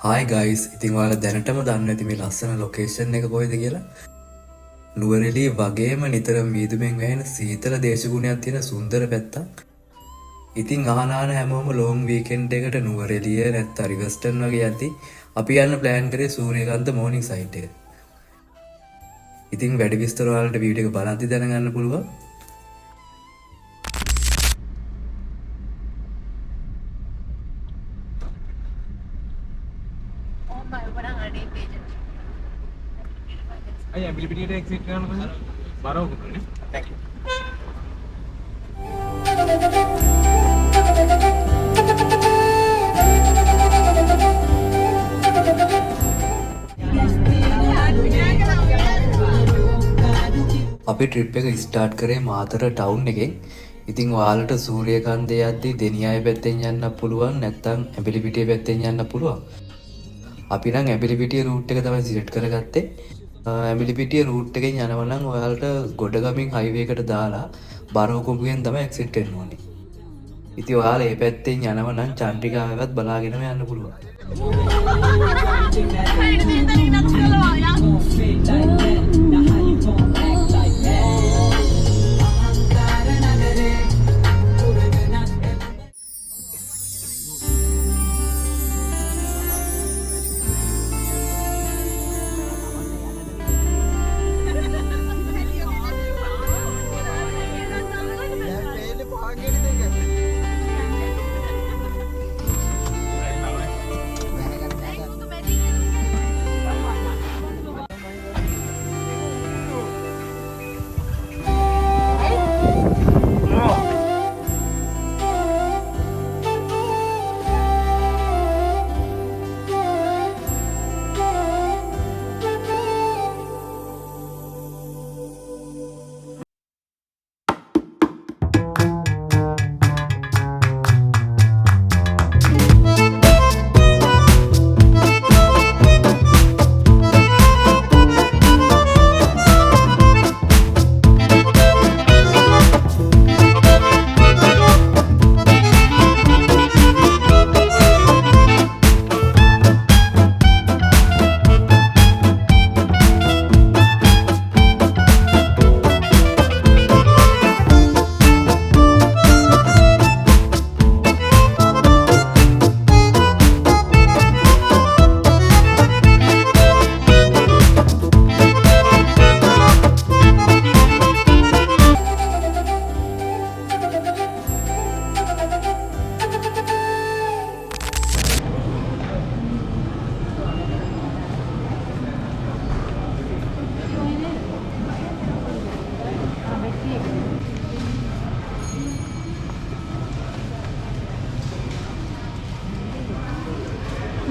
Hi guys, ඉතින් ඔයාලා දැනටම දන්නේ නැති මේ ලස්සන ලොකේෂන් එක කොහෙද කියලා? නුවරඑළිය වගේම නිතරම වීදුමෙන් වැහෙන සීතල දේශගුණයක් තියෙන සුන්දර පැත්තක්. ඉතින් අහන හැමෝම ලොන් වීකෙන්ඩ් එකට නුවරඑළිය නැත්නම් රිවර්ස්ටන් වගේ යද්දි අපි යන්න ප්ලෑන් කරේ සූර්යකාන්ත මෝර්නිං සයිට් එක. ඉතින් වැඩි විස්තර ඔයාලට වීඩියෝ එක බලද්දි දැනගන්න පුළුවන්. අය ඇබිලිබිටියට එක්සිට් කරන්න පුළුවන්. බරව කරන්නේ. Thank you. අපි ට්‍රිප් එක ස්ටාර්ට් කරේ මාතර ටවුන් එකෙන්. ඉතින් ඔයාලට සූර්යකාන්තේ යද්දි දෙනියාය පැත්තෙන් යන්න පුළුවන් නැත්නම් ඇඹිලිපිටිය පැත්තෙන් යන්න පුළුවන්. අපි නම් ඇඹිලිපිටිය රූට් එක තමයි සිලෙක්ට් කරගත්තේ. ඇඹිලිපිටිය රූට් එකෙන් යනවා නම් ඔයාලට ගොඩගමින් හයිවේ එකට දාලා බරවකොඹුවෙන් තමයි එක්සිට් වෙන්න ඕනේ. ඉතින් ඔයාලා මේ පැත්තෙන් යනවා නම් චන්ද්‍රිකාවවත් බලාගෙනම යන්න පුළුවන්.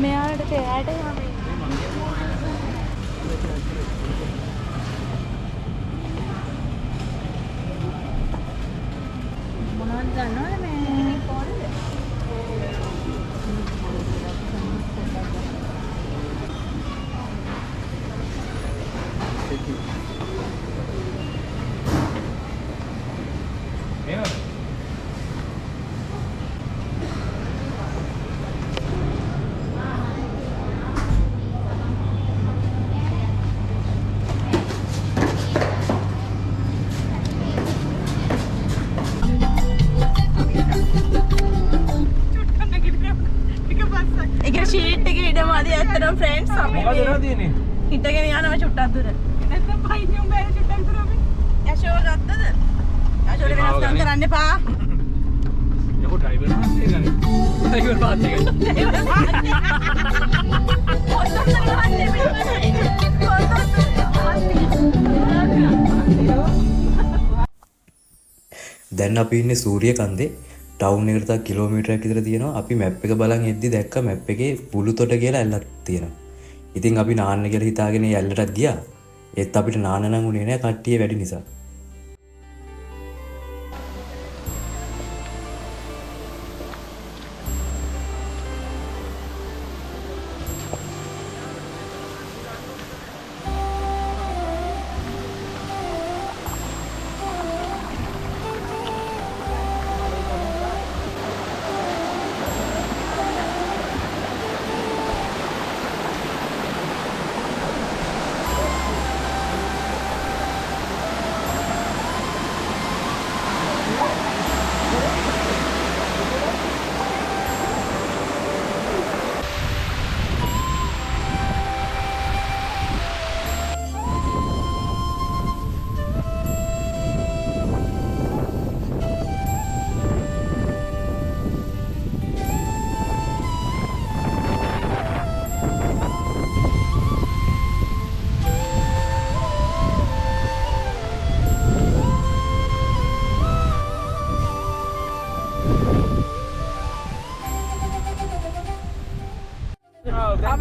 මෙයාට තේරෙට යන්නේ මොනවද දන්නවද මේ කොහෙද ෂීට් එකේ ඉඩමාදී ඇත්තටම ෆ්‍රෙන්ඩ්ස් අපි මොකද වෙලා තියෙන්නේ? හිටගෙන යනවා චුට්ටක් දුර. නැත්නම් පයින් යමු බෑ චුට්ටක් දුර අපි. යෂෝ ගත්තද? යෂෝට වෙනස්කම් කරන්න එපා. යකෝ ඩ්‍රයිවර් මාත් එකනේ. ඩ්‍රයිවර් මාත් එකනේ. දැන් අපි ඉන්නේ සූර්යකාන්තේ ටවුන් එකට තා කිලෝමීටරයක් විතර තියෙනවා. අපි මැප් එක බලන් එද්දි දැක්ක මැප් එකේ පුලුතොට කියලා ඇල්ලක් තියෙනවා. ඉතින් අපි නාන්න කියලා හිතාගෙන ඇල්ලටත් ගියා. ඒත් අපිට නාන්න නම් උනේ නෑ කට්ටිය වැඩි නිසා.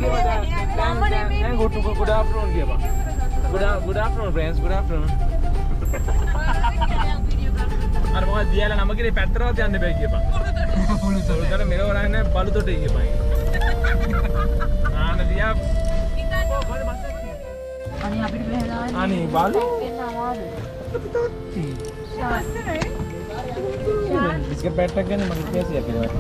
Good afternoon කියපන්. Good afternoon friends. Good afternoon. අර මොකක්ද දියාලා නම කිරේ පැත්තරවත් යන්න බෑ කියපන්. පොළොතට මෙලව නැහැ බලු තොටේ කියපන්. ආන දියා අනේ අපිට බෙහෙලා අනේ බලු. බිස්කට් පැට් එකක් ගන්න මගේ 100ක් කියලා.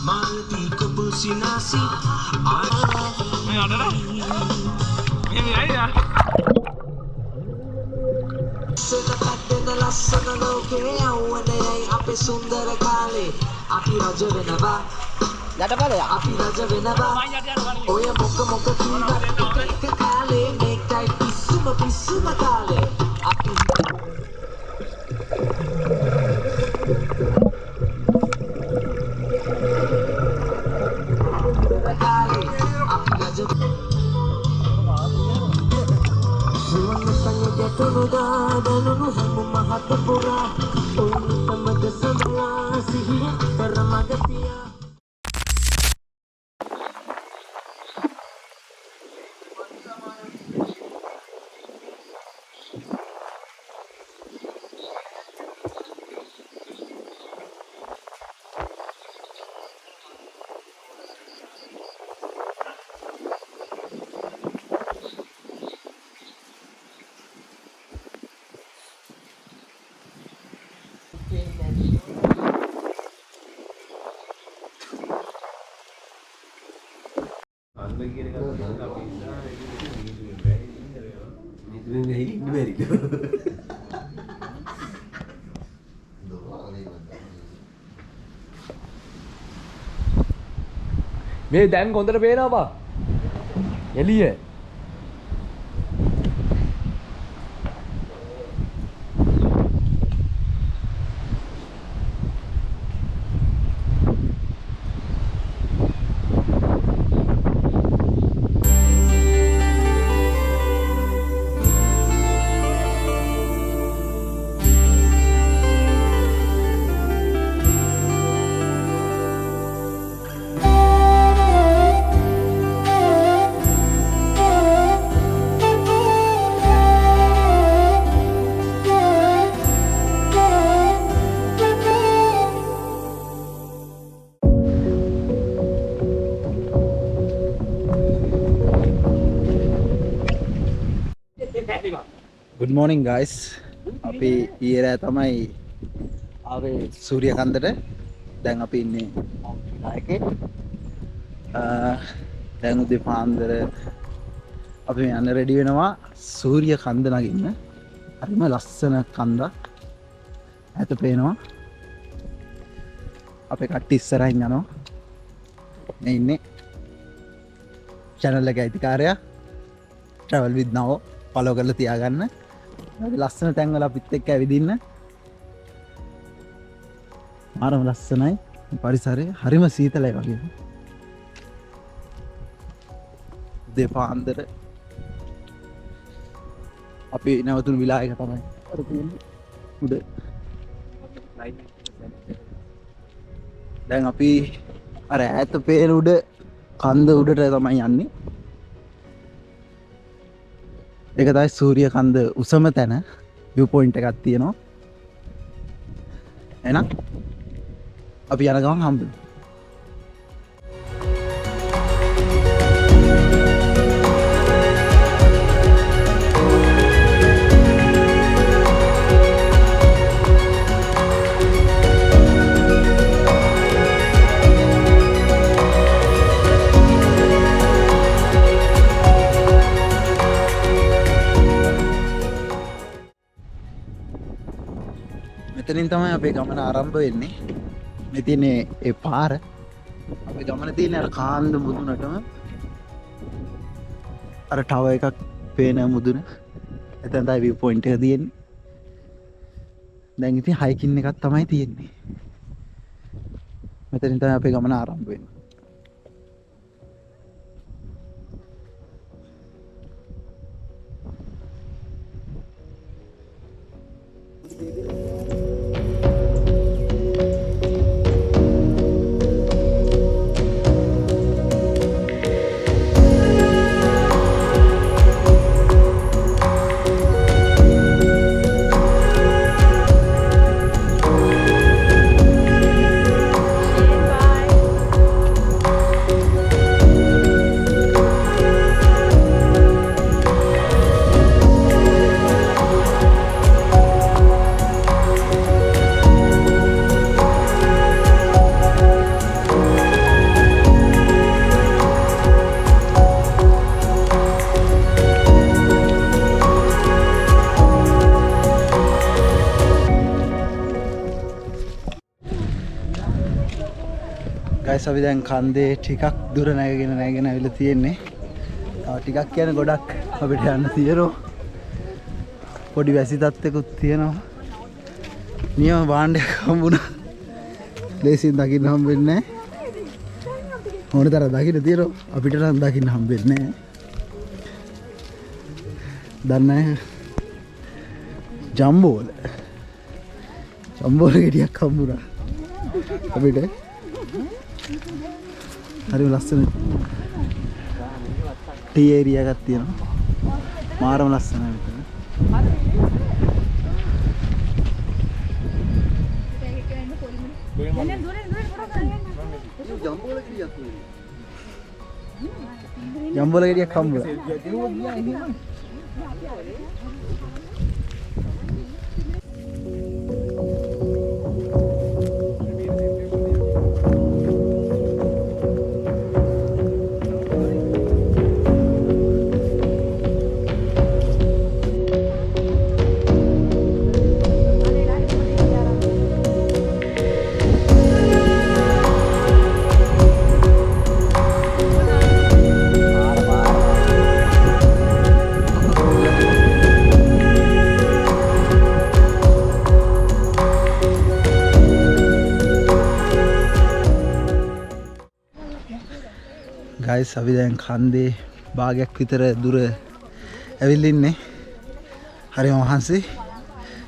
Malati kebusinasi ada dah. Ini aja. Sedekat dengan laksana loke awanayai ape sundara kale api raja venaba Nada pada ya api raja venaba Oya moka kiwa ek kale make type pisuma kale api Danunu hamu mahatapura Onu tamad samaya sihiya paramagatia මේ දැන් හොඳට පේනවා බා එළිය Good morning guys. අපි ඊයේ රෑ තමයි ආවේ සූර්ය කන්දට. දැන් අපි ඉන්නේ එකේ. දැන් උදේ පාන්දර අපි යන්න රෙඩි වෙනවා සූර්ය කන්ද නගින්න. හරිම ලස්සන කන්දක්. ඈත පේනවා. අපේ කට්ටිය ඉස්සරහින් යනවා. මේ ඉන්නේ channel එකේ අයිතිකාරයා travel with now follow කරලා තියාගන්න. ලස්සන තැන්වල අපිත් එක්ක ඇවිදින්න. මාරම ලස්සනයි පරිසරය. හරිම සීතලයි වගේ. දෙපාන්දර අපි නැවතුණු විලායක තමයි අර තියෙන්නේ. උඩ දැන් අපි අර ඈත පේන උඩ කන්ද උඩට තමයි යන්නේ. ඒක තමයි සූර්ය කන්ද උසම තැන view point එකක් තියෙනවා. එහෙනම් අපි යන ගමන් හම්බෙමු. මෙතනින් තමයි අපේ ගමන ආරම්භ වෙන්නේ. මේ තියෙන්නේ ඒ පාර. අපේ ගමන තියෙන්නේ අර කාන්ද මුදුනටම. අර ටවර් එකක් පේන මුදුන. එතන තමයි view point එක තියෙන්නේ. දැන් ඉතින් හයිකින් එකක් තමයි තියෙන්නේ. මෙතනින් තමයි අපේ ගමන ආරම්භ වෙන්නේ. guys අපි දැන් කන්දේ ටිකක් දුර නැගගෙන ඇවිල්ලා තියෙන්නේ. තව ටිකක් කියන්නේ ගොඩක් අපිට යන්න තියෙනවා. පොඩි වැසි තත්ත්වයක්ත් තියෙනවා. නියම භාණ්ඩයක් හම්බුණා. ලේසියෙන් දකින්න හම්බෙන්නේ නැහැ. ඕන තරම් දකින්න තියෙනවා. අපිට නම් දකින්න හම්බෙන්නේ නැහැ. දන්නේ ජම්බෝල ගෙඩියක් හම්බුණා අපිට. හරි ලස්සන ටී ඒරියා එකක් තියෙනවා. මාරම ලස්සනයි මෙතන. ජම්බෝල ගෙඩියක් හම්බුණා. guys අපි දැන් කන්දේ භාගයක් විතර දුර ඇවිල්ලා ඉන්නේ. හරිම මහන්සි.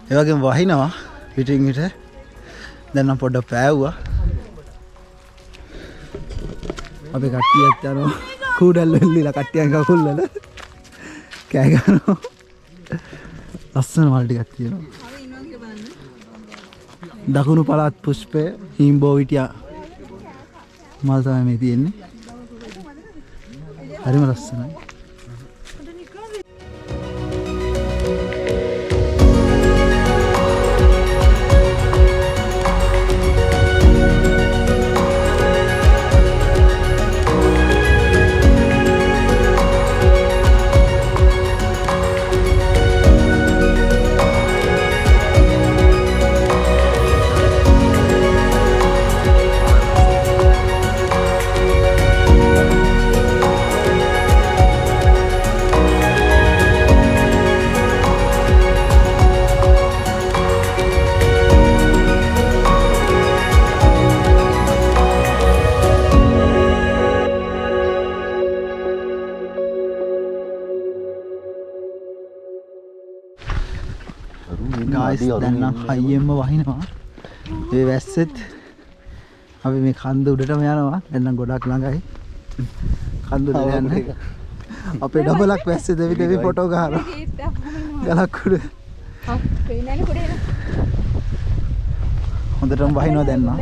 ඒ වගේම වහිනවා පිටින් පිට. දැන් නම් පොඩ්ඩක් පෑවුවා. අපේ කට්ටියත් යනවා කූඩල්ල වෙල්ලිලා කට්ටියන් කකුල් වල කෑ ගන්නවා. ලස්සන මල් ටිකක් තියෙනවා. දකුණු පළාත් පුෂ්පය හිම්බෝ විටියා මල් තමයි මේ තියෙන්නේ. හරිම ලස්සනයි. guys දැන් නම් හයියෙන්ම වහිනවා. ඒ වැස්සෙත් අපි මේ කන්ද උඩටම යනවා. දැන් නම් ගොඩක් ළඟයි. කන්ද උඩට යන්න. අපේ ඩබලක් වැස්සේ දෙවි දෙවි ෆොටෝ ගහනවා. ගලක් උඩ. හොඳටම වහිනවා දැන් නම්.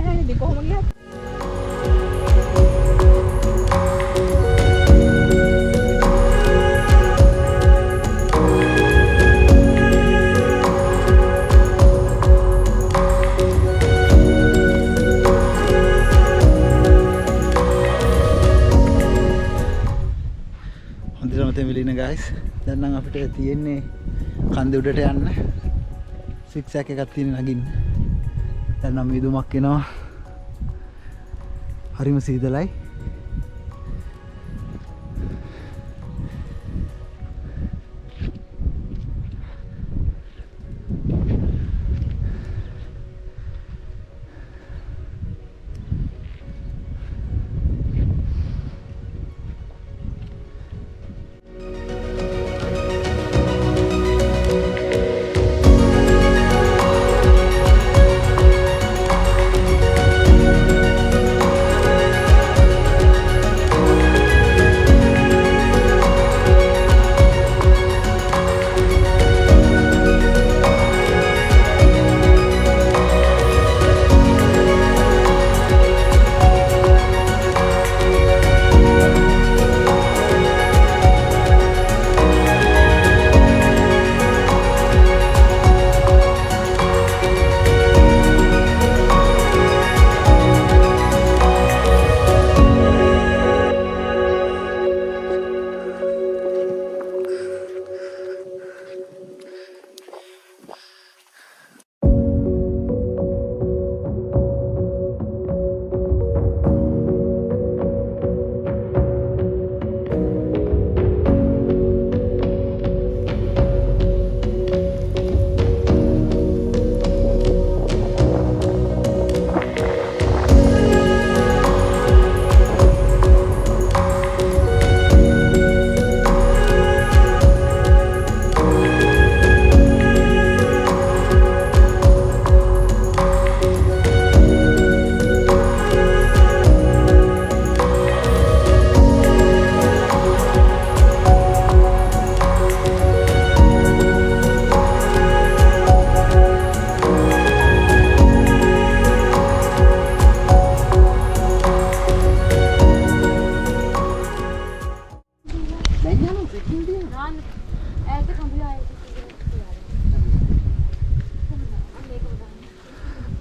තෙමිලින ගයිස් දැන් නම් අපිට තියෙන්නේ කන්ද උඩට යන්න සික්සැක් එකක් තියෙන නගින්න දැන් නම් මිදුමක් එනවා හරිම සීතලයි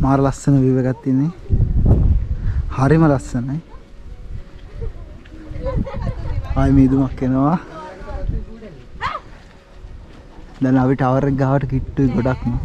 මාර ලස්සන view එකක් තියෙන්නේ. හරිම ලස්සනයි. ආයි මීදුමක් එනවා. දැන් අපි ටවර් එක ගාවට කිට්ටුයි ගොඩක්ම.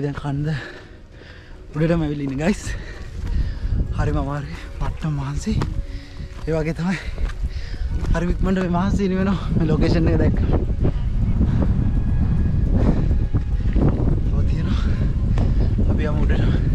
අපි දැන් කන්ද උඩටම ඇවිල්ලා ඉන්නේ guys. හරිම අමාරුයි. පට්ටම මහන්සි. ඒ වගේ තමයි. හරි ඉක්මනට මේ මහන්සි ඉන වෙනවා. මේ ලොකේෂන් එක දැක්ක. ඔය තියෙනවා. අපි යමු උඩට.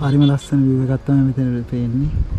හරිම ලස්සන view එකක් තමයි මෙතන පේන්නේ.